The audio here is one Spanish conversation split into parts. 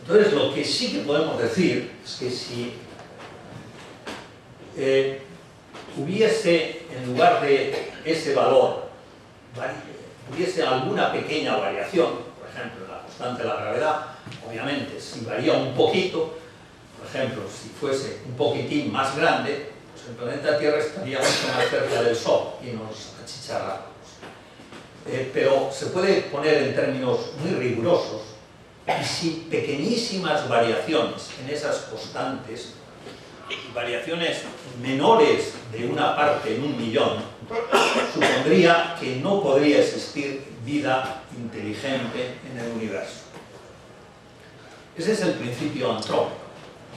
Entonces, lo que sí que podemos decir es que si hubiese, en lugar de ese valor, hubiese alguna pequeña variación, por ejemplo, la constante de la gravedad, obviamente, si varía un poquito, por ejemplo, si fuese un poquitín más grande, pues el planeta Tierra estaría mucho más cerca del Sol y nos achicharramos. Pero se puede poner en términos muy rigurosos, y si pequeñísimas variaciones en esas constantes, variaciones menores de una parte en un millón, supondría que no podría existir vida inteligente en el universo. Ese es el principio antrópico,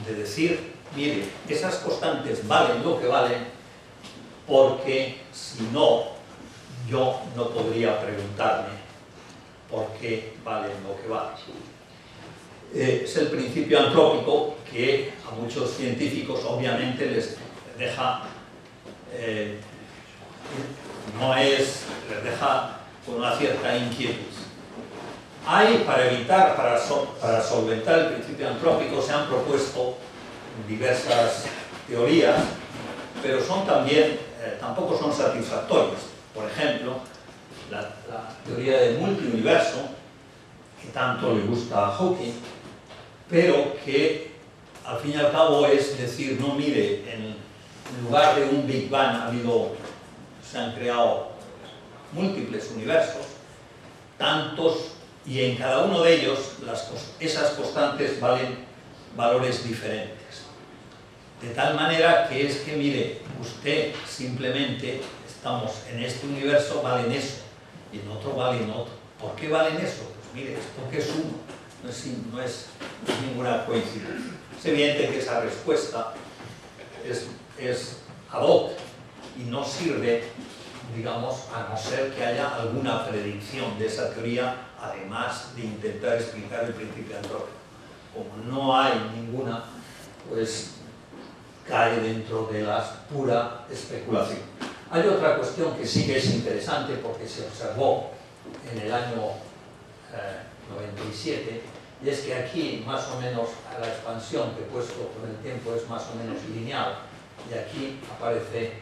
de decir, mire, esas constantes valen lo que valen, porque si no, yo no podría preguntarme por qué valen lo que valen. Es el principio antrópico que a muchos científicos obviamente les deja les deja con una cierta inquietud. Hay, para solventar el principio antrópico, se han propuesto diversas teorías, pero son también, tampoco son satisfactorias. Por ejemplo, la teoría del multiuniverso, que tanto le gusta a Hawking, pero que al fin y al cabo es decir, no, mire, en lugar de un Big Bang se han creado múltiples universos, tantos, y en cada uno de ellos esas constantes valen valores diferentes. De tal manera que es que, mire, usted simplemente, estamos en este universo, valen eso, y en otro valen otro. ¿Por qué valen eso? Pues mire, es porque es uno. No es ninguna coincidencia. Es evidente que esa respuesta es ad hoc y no sirve, digamos, a no ser que haya alguna predicción de esa teoría, además de intentar explicar el principio antrópico. Como no hay ninguna, pues cae dentro de la pura especulación. Hay otra cuestión que sí que es interesante porque se observó en el año 97, y es que aquí más o menos la expansión que he puesto con el tiempo es más o menos lineal, y aquí aparece,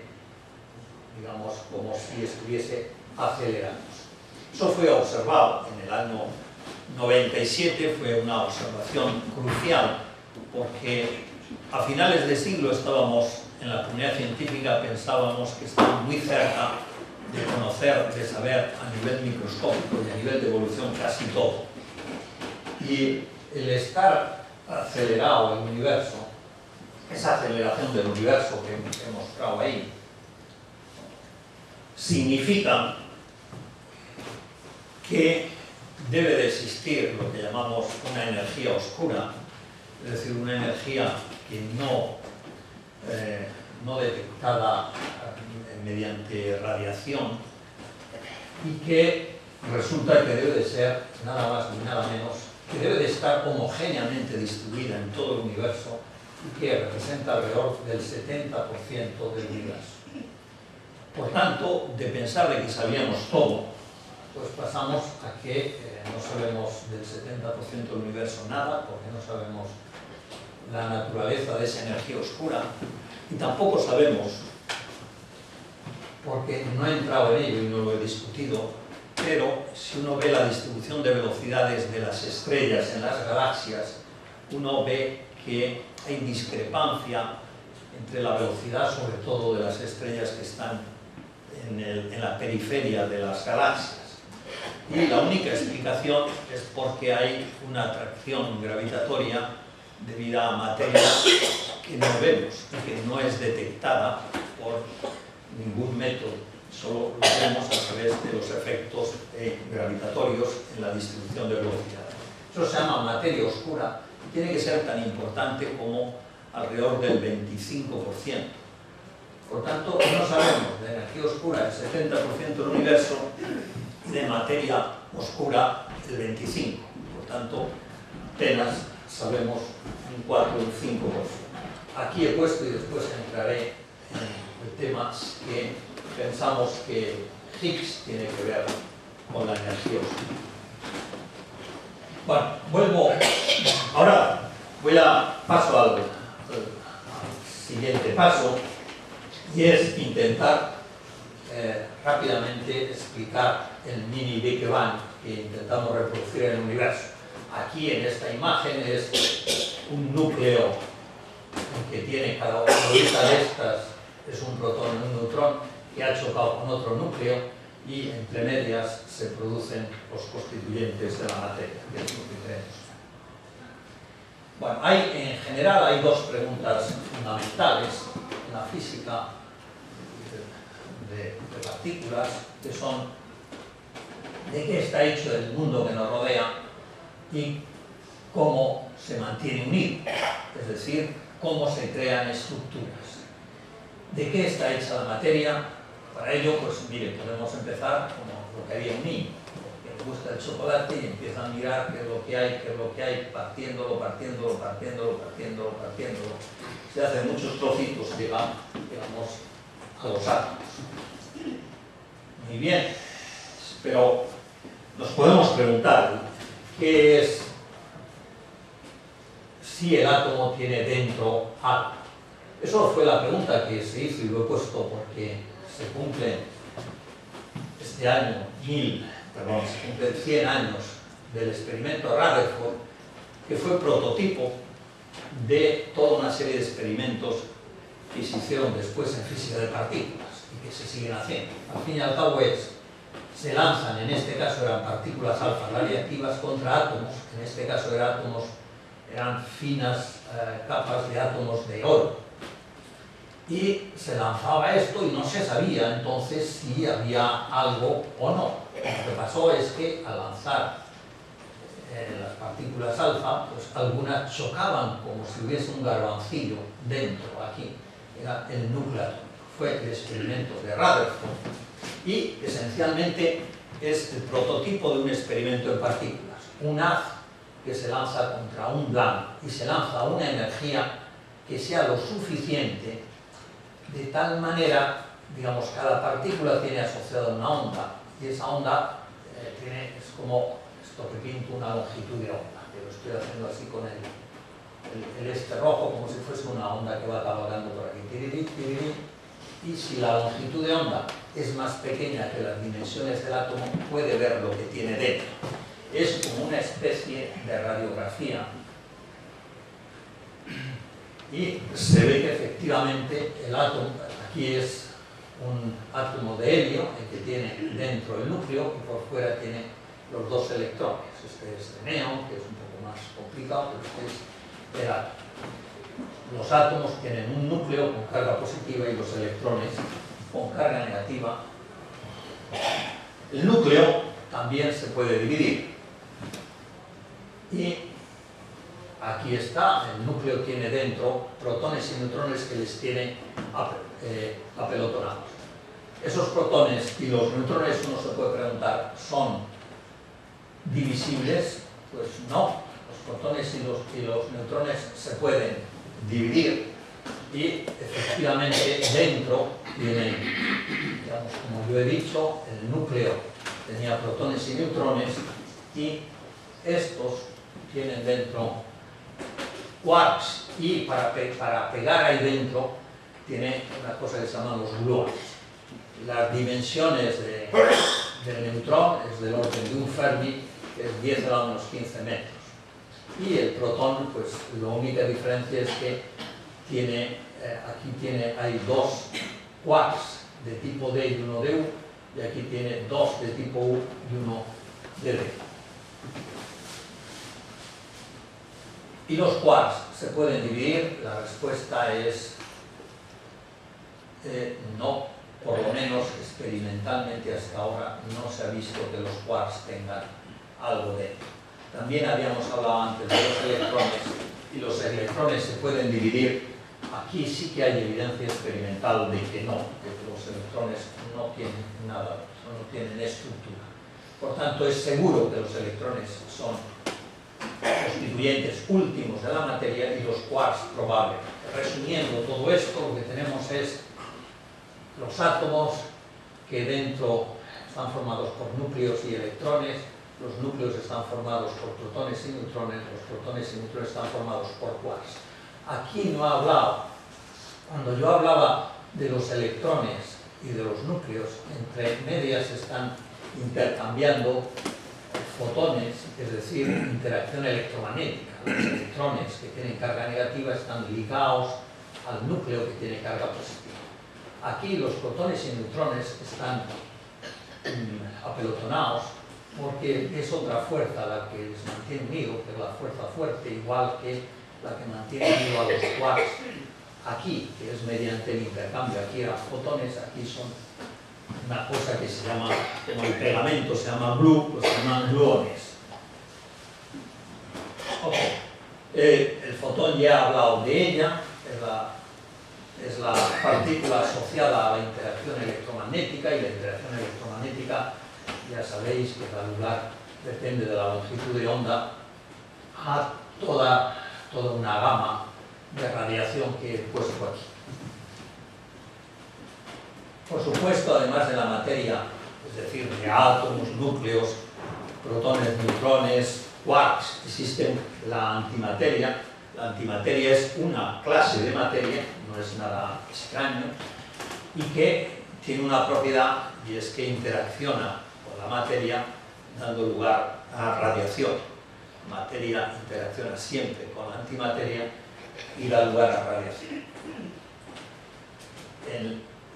digamos, como si estuviese acelerándose. Eso fue observado en el año 97, fue una observación crucial, porque a finales de siglo estábamos, en la comunidad científica pensábamos que estábamos muy cerca de conocer, de saber a nivel microscópico y a nivel de evolución casi todo. Y el estar acelerado el universo, esa aceleración del universo que he mostrado ahí, significa que debe de existir lo que llamamos una energía oscura, es decir, una energía que no detectada mediante radiación, y que resulta que debe de ser nada más ni nada menos, que debe de estar homogéneamente distribuida en todo el universo y que representa alrededor del 70% del universo. Por tanto, de pensar de que sabíamos todo, pues pasamos a que no sabemos del 70% del universo nada, porque no sabemos la naturaleza de esa energía oscura, y tampoco sabemos, porque no he entrado en ello y no lo he discutido, pero si uno ve la distribución de velocidades de las estrellas en las galaxias, uno ve que hay discrepancia entre la velocidad, sobre todo de las estrellas que están en la periferia de las galaxias. Y la única explicación es porque hay una atracción gravitatoria debida a materia que no vemos y que no es detectada por ningún método, solo lo vemos a través de los efectos gravitatorios en la distribución de velocidad. Eso se llama materia oscura y tiene que ser tan importante como alrededor del 25%. Por tanto, no sabemos de energía oscura el 70% del universo y de materia oscura el 25%. Por tanto, apenas sabemos un 4 o un 5%. Aquí he puesto, y después entraré en el tema, que pensamos que Higgs tiene que ver con la energía oscura. Bueno, vuelvo Ahora paso al siguiente paso, y es intentar rápidamente explicar el mini Big Bang que intentamos reproducir en el universo. Aquí en esta imagen es un núcleo que tiene cada una de estas, es un protón y un neutrón que ha chocado con otro núcleo, y entre medias se producen los constituyentes de la materia, que es lo que tenemos. Bueno, en general hay dos preguntas fundamentales en la física de partículas, que son de qué está hecho el mundo que nos rodea y cómo se mantiene unido, es decir, cómo se crean estructuras. ¿De qué está hecha la materia? Para ello, pues mire, podemos empezar como lo que haría un niño, que le gusta el chocolate y empieza a mirar qué es lo que hay, partiéndolo. Se hacen muchos trocitos, digamos, a los átomos. Muy bien, pero nos podemos preguntar qué es si el átomo tiene dentro algo. Eso fue la pregunta que se hizo y lo he puesto porque se cumple este año, se cumplen 100 años del experimento Rutherford, que fue prototipo de toda una serie de experimentos que se hicieron después en física de partículas y que se siguen haciendo. Al fin y al cabo se lanzan, en este caso eran partículas alfa radiactivas contra átomos, en este caso eran finas capas de átomos de oro. Y se lanzaba esto y no se sabía entonces si había algo o no. Lo que pasó es que al lanzar las partículas alfa, pues algunas chocaban como si hubiese un garbancillo dentro, aquí. Era el núcleo atómico. Fue el experimento de Rutherford y esencialmente es el prototipo de un experimento en partículas. Un haz que se lanza contra un blanco y se lanza una energía que sea lo suficiente, de tal manera, digamos, cada partícula tiene asociada una onda, y esa onda es como esto que pinto, una longitud de onda, que lo estoy haciendo así con el este rojo, como si fuese una onda que va cabalgando por aquí, y si la longitud de onda es más pequeña que las dimensiones del átomo, puede ver lo que tiene dentro. Es como una especie de radiografía. Y se ve que efectivamente el átomo, aquí es un átomo de helio, el que tiene dentro el núcleo y por fuera tiene los dos electrones. Este es de neón, que es un poco más complicado, pero este es el átomo. Los átomos tienen un núcleo con carga positiva y los electrones con carga negativa. El núcleo también se puede dividir. Y aquí está, el núcleo tiene dentro protones y neutrones que les tiene apelotonados. Esos protones y los neutrones, uno se puede preguntar, ¿son divisibles? Pues no, los protones y los neutrones se pueden dividir y efectivamente dentro tienen, digamos, como yo he dicho, el núcleo tenía protones y neutrones y estos tienen dentro quarks y para pegar ahí dentro tiene una cosa que se llaman los gluones. Las dimensiones del neutrón es del orden de un Fermi, que es 10 a la menos 15 metros. Y el protón, pues la única diferencia es que hay dos quarks de tipo D y uno de U, y aquí tiene dos de tipo U y uno de D. ¿Y los quarks se pueden dividir? La respuesta es no, por lo menos experimentalmente hasta ahora no se ha visto que los quarks tengan algo dentro. También habíamos hablado antes de los electrones, y los electrones se pueden dividir. Aquí sí que hay evidencia experimental de que no, que los electrones no tienen nada, no tienen estructura. Por tanto, es seguro que los electrones son constituyentes últimos de la materia y los quarks probables. Resumiendo todo esto, lo que tenemos es los átomos que dentro están formados por núcleos y electrones, los núcleos están formados por protones y neutrones, los protones y neutrones están formados por quarks. Aquí no he hablado, cuando yo hablaba de los electrones y de los núcleos, entre medias están intercambiando fotones, es decir, interacción electromagnética. Los electrones que tienen carga negativa están ligados al núcleo que tiene carga positiva. Aquí los protones y neutrones están apelotonados porque es otra fuerza la que les mantiene unidos, que es la fuerza fuerte, igual que la que mantiene unido a los quarks aquí, que es mediante el intercambio. Aquí eran fotones, aquí son una cosa que se llama, como el pegamento se llama glue, pues se llaman gluones. Okay. El fotón ya he hablado de ella, es la partícula asociada a la interacción electromagnética, y la interacción electromagnética ya sabéis que da lugar, depende de la longitud de onda, a toda una gama de radiación que he puesto aquí. Por supuesto, además de la materia, es decir, de átomos, núcleos, protones, neutrones, quarks, existe la antimateria. La antimateria es una clase de materia, no es nada extraño, y que tiene una propiedad, y es que interacciona con la materia dando lugar a radiación. La materia interacciona siempre con la antimateria y da lugar a radiación.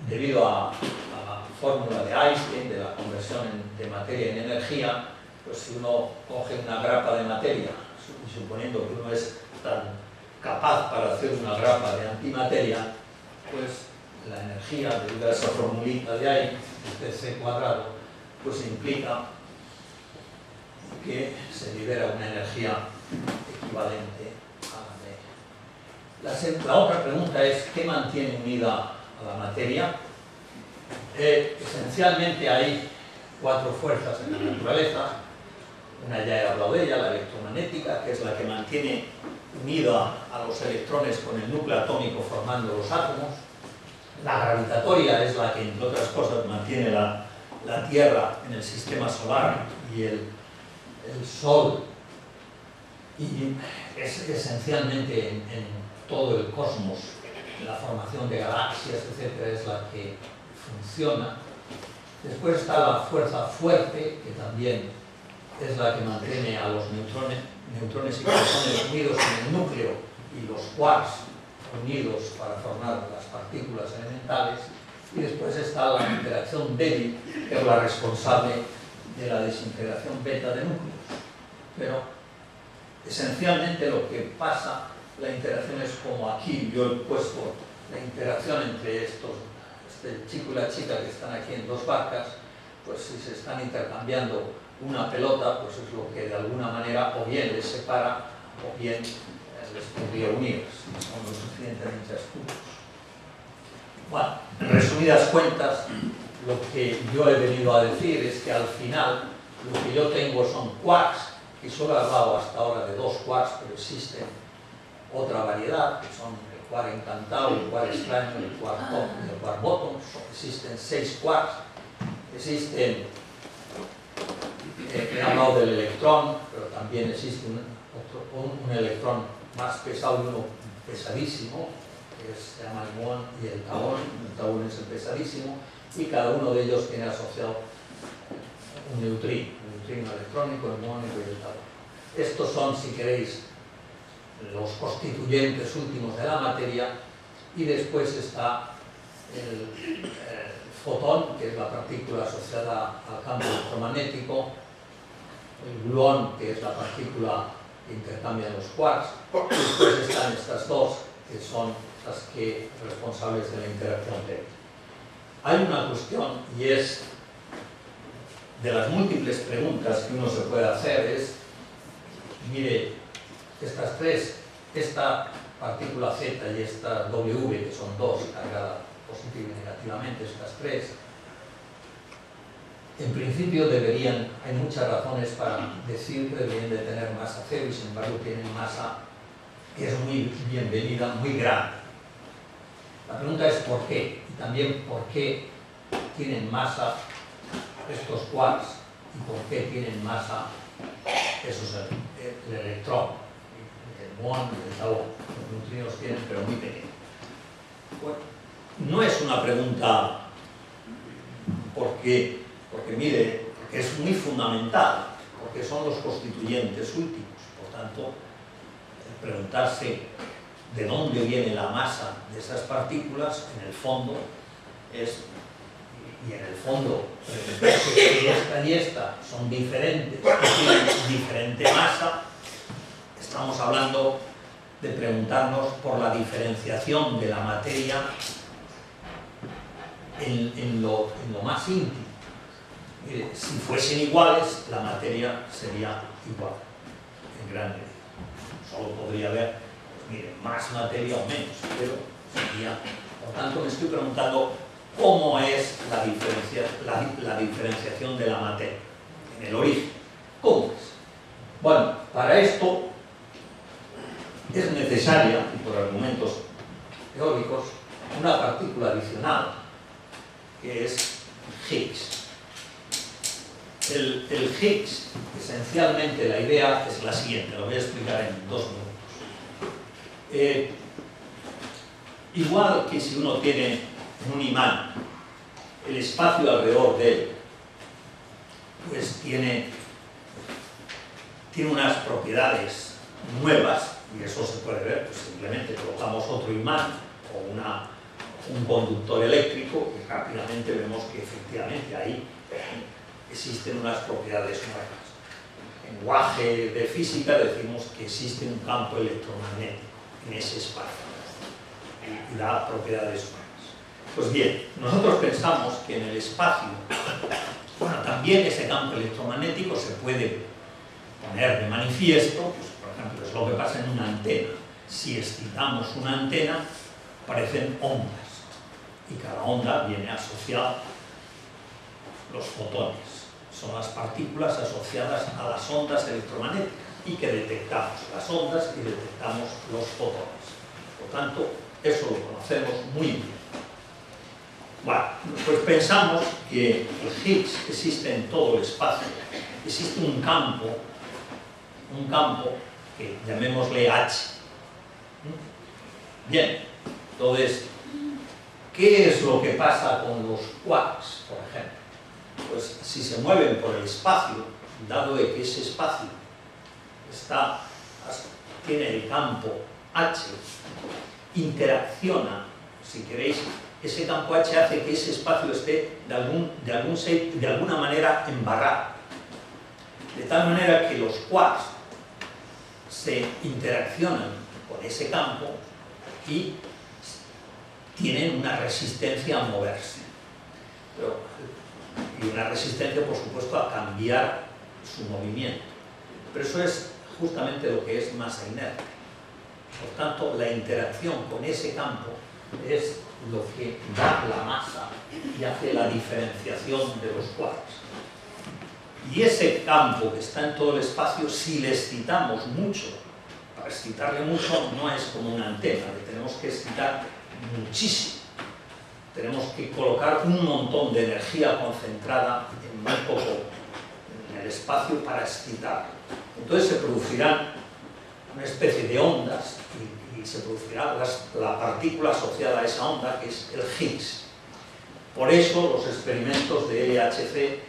Debido a la fórmula de Einstein, de la conversión de materia en energía, pues si uno coge una grapa de materia, y suponiendo que uno es tan capaz para hacer una grapa de antimateria, pues la energía, debido a esa formulita de ahí, de C cuadrado, pues implica que se libera una energía equivalente a la de... La otra pregunta es, ¿qué mantiene unida a la materia? Esencialmente hay cuatro fuerzas en la naturaleza. Una ya he hablado de ella, la electromagnética, que es la que mantiene unida a los electrones con el núcleo atómico formando los átomos. La gravitatoria es la que, entre otras cosas, mantiene la Tierra en el sistema solar y el Sol, y es esencialmente en todo el cosmos, la formación de galaxias, etc., es la que funciona. Después está la fuerza fuerte, que también es la que mantiene a los neutrones y protones unidos en el núcleo y los quarks unidos para formar las partículas elementales. Y después está la interacción débil, que es la responsable de la desintegración beta de núcleos. Pero esencialmente lo que pasa, la interacción es como aquí yo he puesto la interacción entre este chico y la chica que están aquí en dos barcas. Pues si se están intercambiando una pelota, pues es lo que de alguna manera o bien les separa o bien les podría unir, si son lo suficientemente astutos. Bueno, en resumidas cuentas, lo que yo he venido a decir es que al final lo que yo tengo son quarks, y solo he hablado hasta ahora de dos quarks, pero existen otra variedad, que son el quark encantado, el quark extraño, el quark top y el quark bottom. Existen 6 quarks. Existen, he hablado del electrón, pero también existe un electrón más pesado y uno pesadísimo, que se llama el muón y el tauón. El tauón es el pesadísimo, y cada uno de ellos tiene asociado un neutrino electrónico, el muónico y el tauón. Estos son, si queréis, los constituyentes últimos de la materia, y después está el fotón, que es la partícula asociada al campo electromagnético, el gluón, que es la partícula que intercambia los quarks, y después están estas dos, que son las que responsables de la interacción débil. Hay una cuestión, y es de las múltiples preguntas que uno se puede hacer, es, mire, estas tres, esta partícula Z y esta W, que son dos, cargadas positivo y negativamente, estas tres, en principio hay muchas razones para decir que deberían de tener masa cero, y sin embargo tienen masa que es muy bienvenida, muy grande. La pregunta es ¿por qué? Y también ¿por qué tienen masa estos quarks ¿Y por qué tienen masa esos el electrón, el muón y el tauón? Los neutrinos tienen, pero muy pequeño. Bueno, no es una pregunta porque mire, porque es muy fundamental, porque son los constituyentes últimos. Por tanto, preguntarse de dónde viene la masa de esas partículas, en el fondo, y en el fondo, preguntarse si esta y esta son diferentes, y tienen diferente masa, estamos hablando de preguntarnos por la diferenciación de la materia en lo más íntimo. Si fuesen iguales, la materia sería igual, en gran medida. Solo podría haber, pues mire, más materia o menos, pero sería. Por tanto, me estoy preguntando cómo es la diferenciación de la materia, en el origen. ¿Cómo es? Bueno, para esto es necesaria, y por argumentos teóricos, una partícula adicional, que es Higgs. El Higgs, esencialmente la idea es la siguiente, lo voy a explicar en 2 minutos. Igual que si uno tiene un imán, el espacio alrededor de él, pues tiene unas propiedades nuevas, y eso se puede ver, pues simplemente colocamos otro imán o un conductor eléctrico y rápidamente vemos que efectivamente ahí existen unas propiedades nuevas. En lenguaje de física decimos que existe un campo electromagnético en ese espacio y da propiedades nuevas. Pues bien, nosotros pensamos que en el espacio, bueno, también ese campo electromagnético se puede poner de manifiesto, pues, por ejemplo, es lo que pasa en una antena. Si excitamos una antena, aparecen ondas, y cada onda viene asociada los fotones. Son las partículas asociadas a las ondas electromagnéticas y que detectamos las ondas y detectamos los fotones. Por tanto, eso lo conocemos muy bien. Bueno, pues pensamos que el Higgs existe en todo el espacio. Existe un campo que llamémosle H. Bien, entonces, ¿qué es lo que pasa con los quarks, por ejemplo? Pues si se mueven por el espacio, dado que ese espacio tiene el campo H, interacciona, si queréis, ese campo H hace que ese espacio esté de alguna manera embarrado. De tal manera que los quarks se interaccionan con ese campo y tienen una resistencia a moverse. Y una resistencia, por supuesto, a cambiar su movimiento. Pero eso es justamente lo que es masa inerte. Por tanto, la interacción con ese campo es lo que da la masa y hace la diferenciación de los quarks. Y ese campo que está en todo el espacio, si le excitamos mucho, para excitarle mucho no es como una antena, le tenemos que excitar muchísimo. Tenemos que colocar un montón de energía concentrada en muy poco, en el espacio para excitar. Entonces se producirán una especie de ondas y se producirá la partícula asociada a esa onda, que es el Higgs. Por eso los experimentos de LHC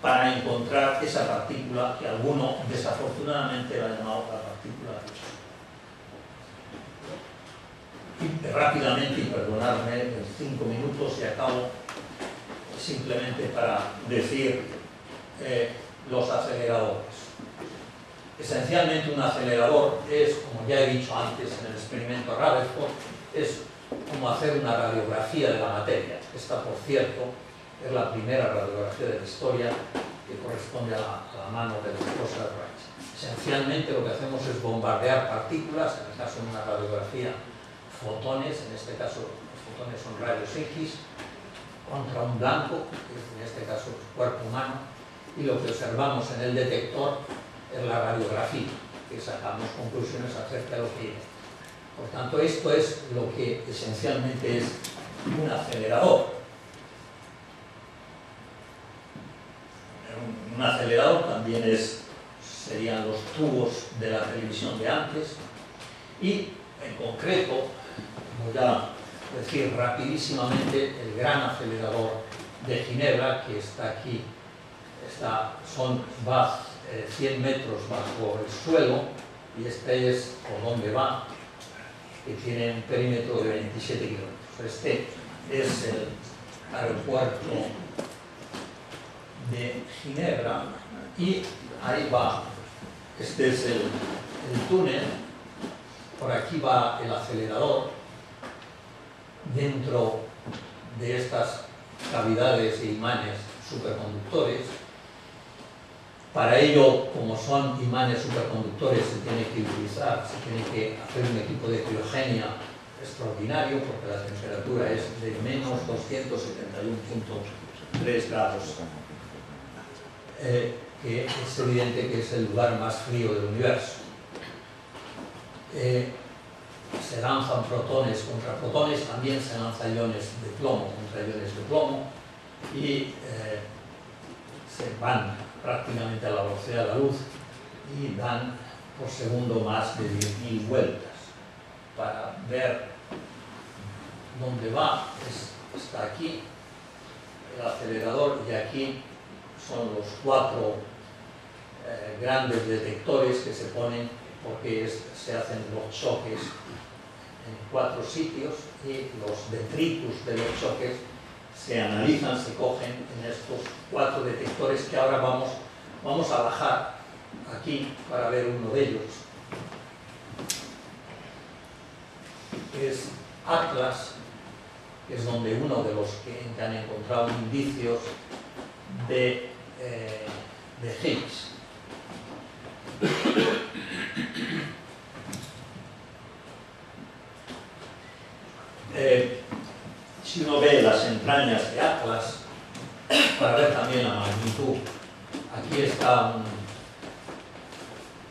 para encontrar esa partícula que alguno desafortunadamente la ha llamado la partícula Higgs. Y rápidamente, y perdonadme, en 5 minutos y acabo, simplemente para decir los aceleradores. Esencialmente un acelerador es, como ya he dicho antes en el experimento Rutherford, es como hacer una radiografía de la materia. Esta, por cierto, es la primera radiografía de la historia que corresponde a la mano del Russell Wright. Esencialmente lo que hacemos es bombardear partículas, en el caso de una radiografía, fotones, en este caso los fotones son rayos X, contra un blanco, que en este caso es cuerpo humano, y lo que observamos en el detector es la radiografía, que sacamos conclusiones acerca de lo que es. Por tanto, esto es lo que esencialmente es un acelerador. Un acelerador también serían los tubos de la televisión de antes. Y en concreto, voy a decir rapidísimamente el gran acelerador de Ginebra, que está aquí. Va 100 metros bajo el suelo, y este es por donde va, que tiene un perímetro de 27 kilómetros. Este es el aeropuerto de Ginebra, y ahí va, este es el túnel, por aquí va el acelerador, dentro de estas cavidades e imanes superconductores. Para ello, como son imanes superconductores, se tiene que hacer un equipo de criogenia extraordinario, porque la temperatura es de menos 271.3 grados, que es evidente que es el lugar más frío del universo. Se lanzan protones contra protones, también se lanzan iones de plomo contra iones de plomo, y se van prácticamente a la velocidad de la luz y dan por segundo más de 10.000 vueltas. Para ver dónde va, está aquí el acelerador, y aquí son los 4 grandes detectores que se ponen, porque se hacen los choques en 4 sitios, y los detritus de los choques se analizan, se cogen en estos 4 detectores, que ahora vamos a bajar aquí para ver uno de ellos. Es Atlas, que es donde uno de los que han encontrado indicios de Higgs. Si uno ve las entrañas de Atlas, para ver también la magnitud, aquí está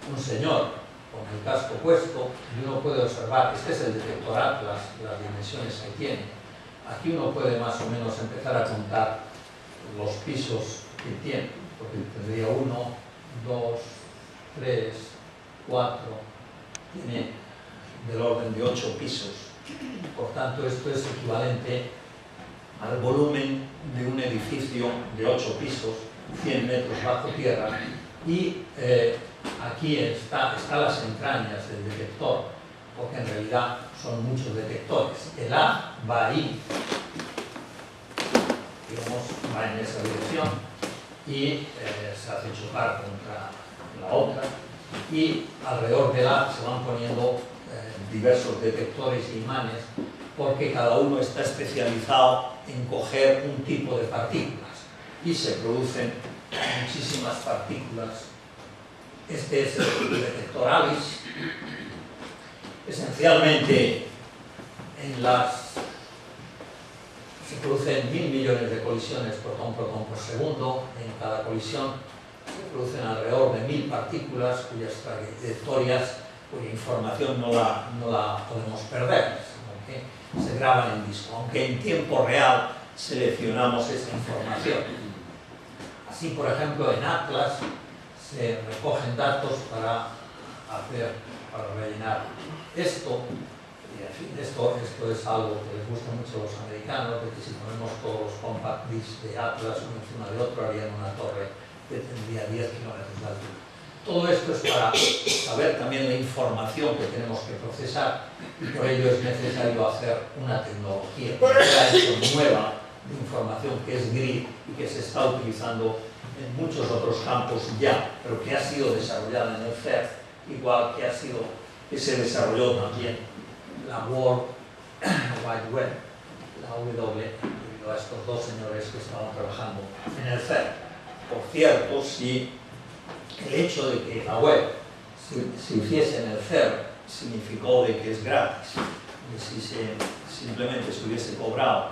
un señor con el casco puesto, y uno puede observar, este es el detector Atlas, las dimensiones que tiene. Aquí uno puede más o menos empezar a contar los pisos que tiene, porque tendría 1, 2, 3, 4, tiene del orden de 8 pisos. Por tanto, esto es equivalente al volumen de un edificio de 8 pisos, 100 metros bajo tierra, y aquí están las entrañas del detector, porque en realidad son muchos detectores. El A va ahí, digamos, va en esa dirección, y se hace chocar contra la otra, y alrededor del A se van poniendo diversos detectores e imanes, porque cada uno está especializado en coger un tipo de partículas, y se producen muchísimas partículas. Este es el detector ALICE. Esencialmente se producen 1000 millones de colisiones protón-protón por segundo. En cada colisión se producen alrededor de 1000 partículas cuyas trayectorias, cuya información no la podemos perder, sino que se graban en disco, aunque en tiempo real seleccionamos esta información. Así, por ejemplo, en Atlas se recogen datos para rellenar esto, y en fin, esto es algo que les gusta mucho a los americanos, de que si ponemos todos los compact discs de Atlas uno encima de otro, harían una torre que tendría 10 kilómetros de altura. Todo esto es para saber también la información que tenemos que procesar, y por ello es necesario hacer una tecnología nueva de información, que es GRID, y que se está utilizando en muchos otros campos ya, pero que ha sido desarrollada en el CERN, igual que se desarrolló también la World Wide Web, la W, debido a estos dos señores que estaban trabajando en el CERN. Por cierto, si el hecho de que la web se hiciese en el CERN significó de que es gratis, y si simplemente se hubiese cobrado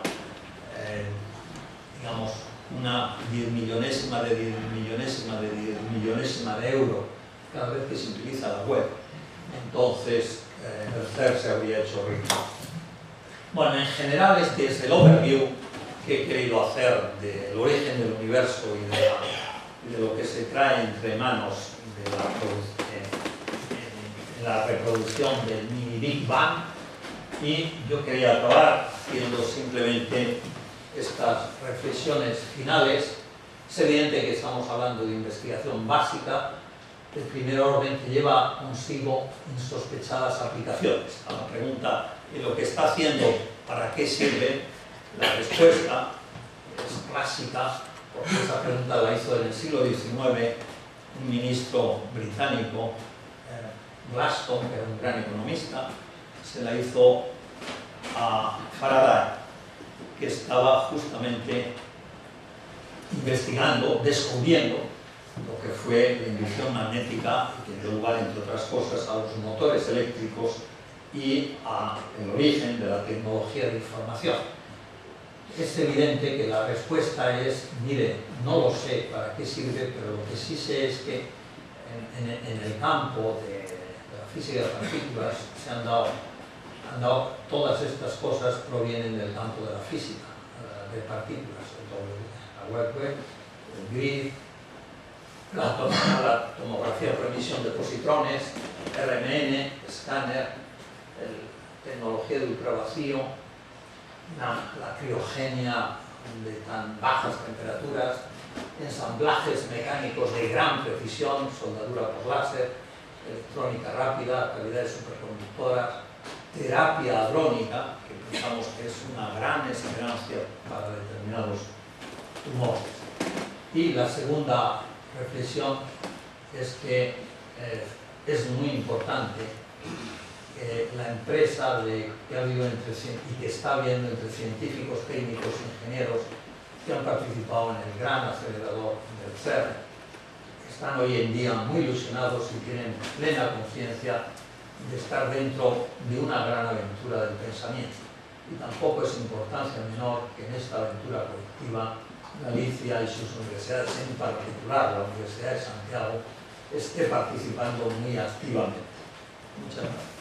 digamos una 10 millonésima de 10 millonésima de 10 millonésima de euro cada vez que se utiliza la web, entonces el CERN se habría hecho rico. Bueno, en general este es el overview que he querido hacer del origen del universo y de lo que se trae entre manos de la reproducción del mini Big Bang, y yo quería acabar haciendo simplemente estas reflexiones finales. Es evidente que estamos hablando de investigación básica de primer orden que lleva consigo insospechadas aplicaciones. A la pregunta de lo que está haciendo, ¿para qué sirve?, la respuesta es clásica, porque esa pregunta la hizo en el siglo XIX un ministro británico, Gladstone, que era un gran economista. Se la hizo a Faraday, que estaba justamente investigando, descubriendo lo que fue la inducción magnética, y que dio lugar, entre otras cosas, a los motores eléctricos y al origen de la tecnología de información. Es evidente que la respuesta es, mire, no lo sé para qué sirve, pero lo que sí sé es que en el campo de la física de partículas se han dado todas estas cosas, provienen del campo de la física de partículas, la web, el grid, la tomografía por emisión de positrones, RMN, escáner, tecnología de ultravacío, la criogenia de tan bajas temperaturas, ensamblajes mecánicos de gran precisión, soldadura por láser, electrónica rápida, cavidades superconductoras, terapia hadrónica, que pensamos que es una gran esperanza para determinados tumores. Y la segunda reflexión es que es muy importante que la empresa que ha habido y que está habiendo entre científicos, técnicos, ingenieros que han participado en el gran acelerador del CERN, están hoy en día muy ilusionados y tienen plena conciencia de estar dentro de una gran aventura del pensamiento. Y tampoco es importancia menor que en esta aventura colectiva Galicia y sus universidades, en particular la Universidad de Santiago, esté participando muy activamente. Muchas gracias.